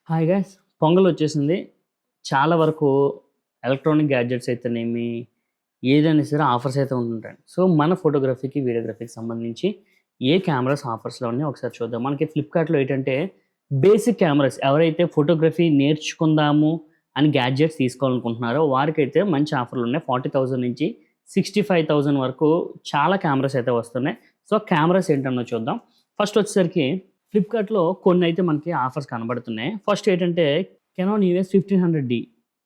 Hi guys! పొంగలొచ్చేసింది. చాలా వరకు electronic gadgets అయితేనేమి, ఏదైనా సరే ఆఫర్స్ అయితే ఉంటుంటాయి. సో, మన ఫోటోగ్రఫీకి, వీడియోగ్రఫీకి సంబంధించి ఏ కెమెరాస్ ఆఫర్స్‌లో ఉన్నాయో ఒకసారి చూద్దాం. మనకి ఫ్లిప్‌కార్ట్‌లో ఏంటంటే, బేసిక్ కెమెరాస్ ఎవరైతే ఫోటోగ్రఫీ నేర్చుకుందాము అని గ్యాడ్జెట్స్ తీసుకోవాలనుకుంటున్నారో వారికైతే మంచి ఆఫర్‌లున్నాయి. 40,000 నుంచి 65,000 వరకు చాలా కెమెరాస్ అయితే వస్తున్నాయి. సో, కెమెరాస్ ఏంటన్నో చూద్దాం. ఫస్ట్ వచ్చేసరికి ఫ్లిప్‌కార్ట్‌లో కొన్నైతే మనకి ఆఫర్స్ కనబడుతున్నాయి. ఫస్ట్ ఏంటంటే కెనాన్ ఈవీఎస్ 1500 డి.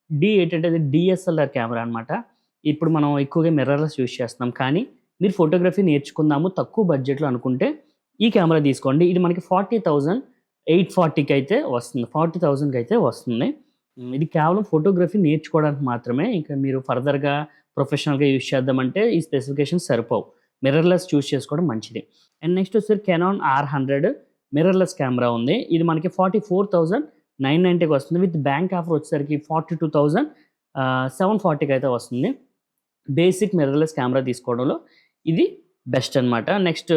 డి ఏంటంటే అది డీఎస్ఎల్ఆర్ కెమెరా అనమాట. ఇప్పుడు మనం ఎక్కువగా మిర్రర్‌లెస్ యూజ్ చేస్తున్నాం. కానీ మీరు ఫోటోగ్రఫీ నేర్చుకుందాము తక్కువ బడ్జెట్‌లో అనుకుంటే ఈ కెమెరా తీసుకోండి. ఇది మనకి 40,840కి అయితే వస్తుంది. 40,000కి అయితే వస్తుంది. ఇది కేవలం ఫోటోగ్రఫీ నేర్చుకోవడానికి మాత్రమే. ఇంకా మీరు ఫర్దర్‌గా ప్రొఫెషనల్‌గా యూజ్ చేద్దామంటే ఈ స్పెసిఫికేషన్స్ సరిపోవు. మిర్రర్‌లెస్ చూజ్ చేసుకోవడం మంచిది. అండ్ నెక్స్ట్ వచ్చేసరికి కెనాన్ R100 మిర్రర్‌లెస్ కెమెరా ఉంది. ఇది మనకి 44,990కి వస్తుంది. విత్ బ్యాంక్ ఆఫర్ వచ్చేసరికి 42,740కి అయితే వస్తుంది. బేసిక్ మిర్రర్‌లెస్ కెమెరా తీసుకోవడంలో ఇది బెస్ట్ అనమాట. నెక్స్ట్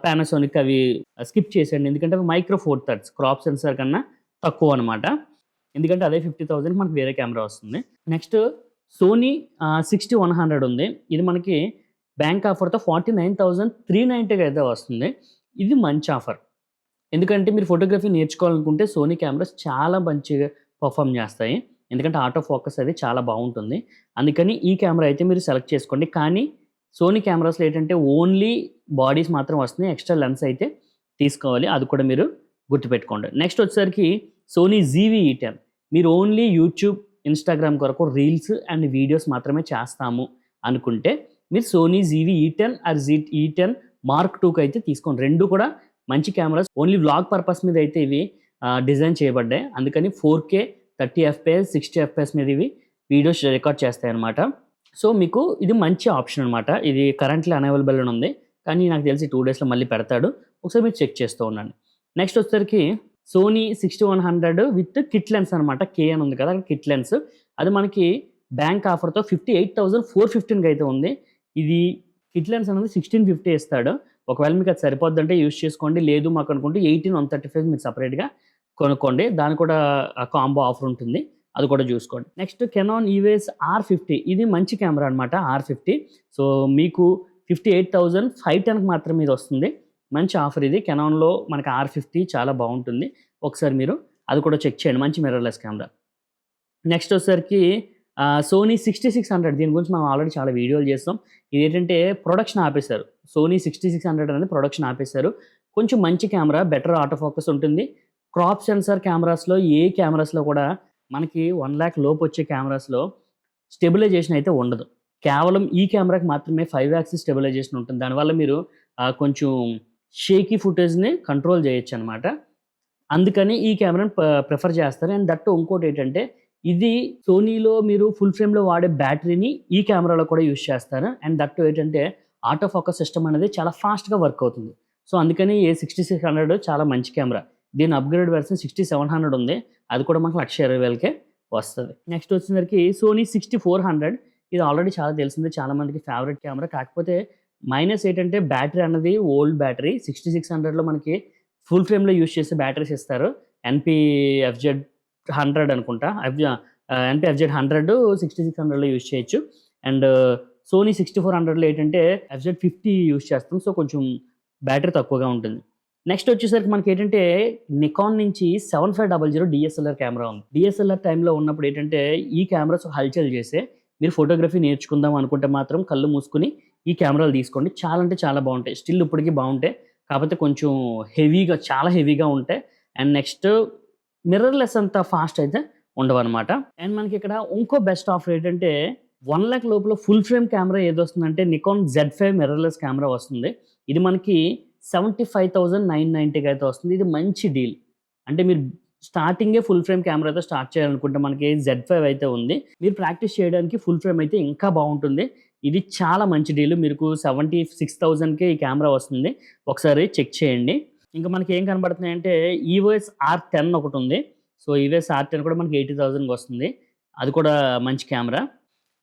పానాసోనిక్ అవి స్కిప్ చేసేయండి. ఎందుకంటే అవి micro four thirds crop sensor కన్నా తక్కువ అనమాట. ఎందుకంటే అదే 50,000కి మనకు వేరే కెమెరా వస్తుంది. నెక్స్ట్ సోనీ 60-100 ఉంది. ఇది మనకి బ్యాంక్ ఆఫర్‌తో 49,390కి అయితే వస్తుంది. ఇది మంచి ఆఫర్. ఎందుకంటే మీరు ఫోటోగ్రఫీ నేర్చుకోవాలనుకుంటే సోనీ కెమెరాస్ చాలా మంచిగా పర్ఫార్మ్ చేస్తాయి. ఎందుకంటే ఆటో ఫోకస్ అది చాలా బాగుంటుంది. అందుకని ఈ కెమెరా అయితే మీరు సెలెక్ట్ చేసుకోండి. కానీ సోనీ కెమెరాస్‌లో ఏంటంటే ఓన్లీ బాడీస్ మాత్రం వస్తున్నాయి. ఎక్స్ట్రా లెన్స్ అయితే తీసుకోవాలి. అది కూడా మీరు గుర్తుపెట్టుకోండి. నెక్స్ట్ వచ్చేసరికి సోనీ ZV-E10 మీరు ఓన్లీ యూట్యూబ్, ఇన్‌స్టాగ్రామ్ కొరకు రీల్స్ అండ్ వీడియోస్ మాత్రమే చేస్తాము అనుకుంటే మీరు Sony ZV-E10 are E10 mark 2కి అయితే తీసుకోండి. 2 కూడా మంచి కెమెరాస్. ఓన్లీ వ్లాగ్ పర్పస్ మీద అయితే ఇవి డిజైన్ చేయబడ్డాయి. అందుకని 4K 30 FPS 60 FPS మీద ఇవి వీడియోస్ రికార్డ్ చేస్తాయన్నమాట. సో, మీకు ఇది మంచి ఆప్షన్ అనమాట. ఇది కరెంట్‌లీ అనవైలబుల్ అని ఉంది. కానీ నాకు తెలిసి 2 డేస్‌లో మళ్ళీ పెడతాడు. ఒకసారి మీరు చెక్ చేస్తూ ఉండండి. నెక్స్ట్ వచ్చేసరికి సోనీ 60-100 విత్ కిట్ లెన్స్ అనమాట. K అని ఉంది కదా! Kit lens. అది మనకి బ్యాంక్ ఆఫర్‌తో 58,415కి అయితే ఉంది. ఇది కిట్ లెన్స్ అనేది 1650 ఇస్తాడు. ఒకవేళ మీకు అది సరిపోద్దంటే యూజ్ చేసుకోండి. లేదు మాకు అనుకుంటే 18,135 మీరు సెపరేట్‌గా కొనుక్కోండి. దానికి కూడా కాంబో ఆఫర్ ఉంటుంది. అది కూడా చూసుకోండి. నెక్స్ట్ కెనాన్ ఈవీఎస్ R50 ఇది మంచి కెమెరా అనమాట. R50 సో, మీకు 58,510కి మాత్రమే ఇది వస్తుంది. మంచి ఆఫర్ ఇది. కెనాన్‌లో మనకి R50 చాలా బాగుంటుంది. ఒకసారి మీరు అది కూడా చెక్ చేయండి. మంచి మిర్రర్‌లెస్ కెమెరా. నెక్స్ట్ వచ్చేసరికి సోనీ 6600 దీని గురించి మనం ఆల్రెడీ చాలా వీడియోలు చేసాం. ఇదేంటంటే ప్రొడక్షన్ ఆపేశారు. సోనీ 6600 అనేది ప్రొడక్షన్ ఆపేశారు. కొంచెం మంచి కెమెరా, బెటర్ ఆటో ఫోకస్ ఉంటుంది. క్రాప్ సెన్సార్ కెమెరాస్‌లో ఏ కెమెరాస్‌లో కూడా మనకి 1,00,000 లోపు వచ్చే కెమెరాస్‌లో స్టెబిలైజేషన్ అయితే ఉండదు. కేవలం ఈ కెమెరాకి మాత్రమే 5 యాక్సిస్ స్టెబిలైజేషన్ ఉంటుంది. దానివల్ల మీరు కొంచెం షేకీ ఫుటేజ్‌ని కంట్రోల్ చేయొచ్చనమాట. అందుకని ఈ కెమెరాని ప్రిఫర్ చేస్తారు. అండ్ దట్ ఇంకోటేంటంటే ఇది సోనీలో మీరు ఫుల్ ఫ్రేమ్‌లో వాడే బ్యాటరీని ఈ కెమెరాలో కూడా యూజ్ చేస్తారు. అండ్ దట్ ఏంటంటే ఆటో ఫోకస్ సిస్టమ్ అనేది చాలా ఫాస్ట్‌గా వర్క్ అవుతుంది. సో, అందుకని A6600 చాలా మంచి కెమెరా. దీని అప్‌గ్రేడ్ వెర్షన్ 6700 ఉంది. అది కూడా మనకు 1,20,000కే వస్తది. నెక్స్ట్ వచ్చేసరికి సోనీ 6400 ఇది ఆల్రెడీ చాలా తెలిసిందే. చాలా మందికి ఫేవరెట్ కెమెరా. కాకపోతే మైనస్ ఏంటంటే బ్యాటరీ అన్నది ఓల్డ్ బ్యాటరీ. 6600లో మనకి ఫుల్ ఫ్రేమ్‌లో యూజ్ చేసే బ్యాటరీస్ ఇస్తారు. NP-FZ 100 అనుకుంటా. NP-FZ 100 6600లో యూజ్ చేయొచ్చు. అండ్ సోనీ 6400లో ఏంటంటే FZ50 యూజ్ చేస్తాం. సో, కొంచెం బ్యాటరీ తక్కువగా ఉంటుంది. నెక్స్ట్ వచ్చేసరికి మనకేంటంటే నికాన్ నుంచి 7500 DSLR కెమెరా ఉంది. DSLR టైమ్‌లో ఉన్నప్పుడు ఏంటంటే ఈ కెమెరాస్ హల్చల్ చేసే మీరు ఫోటోగ్రఫీ నేర్చుకుందాం అనుకుంటే మాత్రం కళ్ళు మూసుకొని ఈ కెమెరాలు తీసుకోండి. చాలా అంటే చాలా బాగుంటాయి. స్టిల్ ఇప్పటికి బాగుంటాయి. కాకపోతే కొంచెం హెవీగా చాలా హెవీగా ఉంటాయి. అండ్ నెక్స్ట్ మిర్రర్‌లెస్ అంత ఫాస్ట్ అయితే ఉండవనమాట. అండ్ మనకి ఇక్కడ ఇంకో బెస్ట్ ఆఫర్ ఏంటంటే 1,00,000 లోపల ఫుల్ ఫ్రేమ్ కెమెరా ఏదొస్తుందంటే నికాన్ Z5 మిర్రర్‌లెస్ కెమెరా వస్తుంది. ఇది మనకి 75,990కి అయితే వస్తుంది. ఇది మంచి డీల్. అంటే మీరు స్టార్టింగే ఫుల్ ఫ్రేమ్ కెమెరాతో స్టార్ట్ చేయాలనుకుంటే మనకి Z5 అయితే ఉంది. మీరు ప్రాక్టీస్ చేయడానికి ఫుల్ ఫ్రేమ్ అయితే ఇంకా బాగుంటుంది. ఇది చాలా మంచి డీల్. మీకు 76,000కే ఈ కెమెరా వస్తుంది. ఒకసారి చెక్ చేయండి. ఇంకా మనకి ఏం కనబడుతున్నాయంటే ఈవోఎస్ R10 ఒకటుంది. సో, ఈవోఎస్ R10 కూడా మనకి 80,000కి వస్తుంది. అది కూడా మంచి కెమెరా.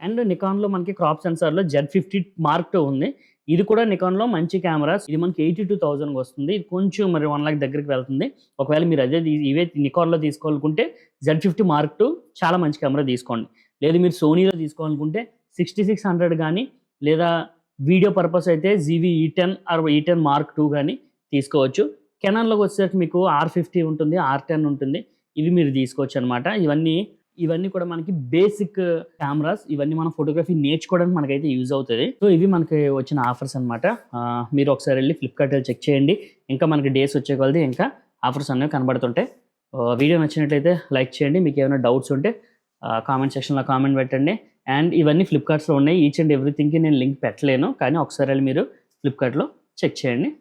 అండ్ నికాన్‌లో మనకి క్రాప్ సెన్సార్‌లో Z50 మార్క్ 2 ఉంది. ఇది కూడా నికాన్లో మంచి కెమెరాస్. ఇది మనకి 82,000 వస్తుంది. ఇది కొంచెం మరి 1 లాక్ దగ్గరికి వెళ్తుంది. ఒకవేళ మీరు ఇవే నికాన్లో తీసుకోవాలనుకుంటే Z50 Mark II చాలా మంచి కెమెరా తీసుకోండి. లేదు మీరు సోనీలో తీసుకోవాలనుకుంటే 6600 కానీ లేదా వీడియో పర్పస్ అయితే ZV-E10 are E10 Mark II కానీ తీసుకోవచ్చు. కెనాన్లోకి వచ్చేసరికి మీకు R50 ఉంటుంది, R10 ఉంటుంది. ఇవి మీరు తీసుకోవచ్చు అనమాట. ఇవన్నీ కూడా మనకి బేసిక్ కెమెరాస్. ఇవన్నీ మనం ఫోటోగ్రఫీ నేర్చుకోవడానికి మనకైతే యూజ్ అవుతుంది. సో ఇవి మనకి వచ్చిన ఆఫర్స్ అనమాట. మీరు ఒకసారి వెళ్ళి ఫ్లిప్కార్ట్లో చెక్ చేయండి. ఇంకా మనకి డేస్ వచ్చే కొలది ఇంకా ఆఫర్స్ అనేవి కనబడుతుంటాయి. వీడియో నచ్చినట్లయితే లైక్ చేయండి. మీకు ఏమైనా డౌట్స్ ఉంటే కామెంట్ సెక్షన్లో కామెంట్ పెట్టండి. అండ్ ఇవన్నీ ఫ్లిప్కార్ట్స్లో ఉన్నాయి. ఈచ్ అండ్ ఎవ్రీథింగ్కి నేను లింక్ పెట్టలేను, కానీ ఒకసారి వెళ్ళి మీరు ఫ్లిప్కార్ట్లో చెక్ చేయండి.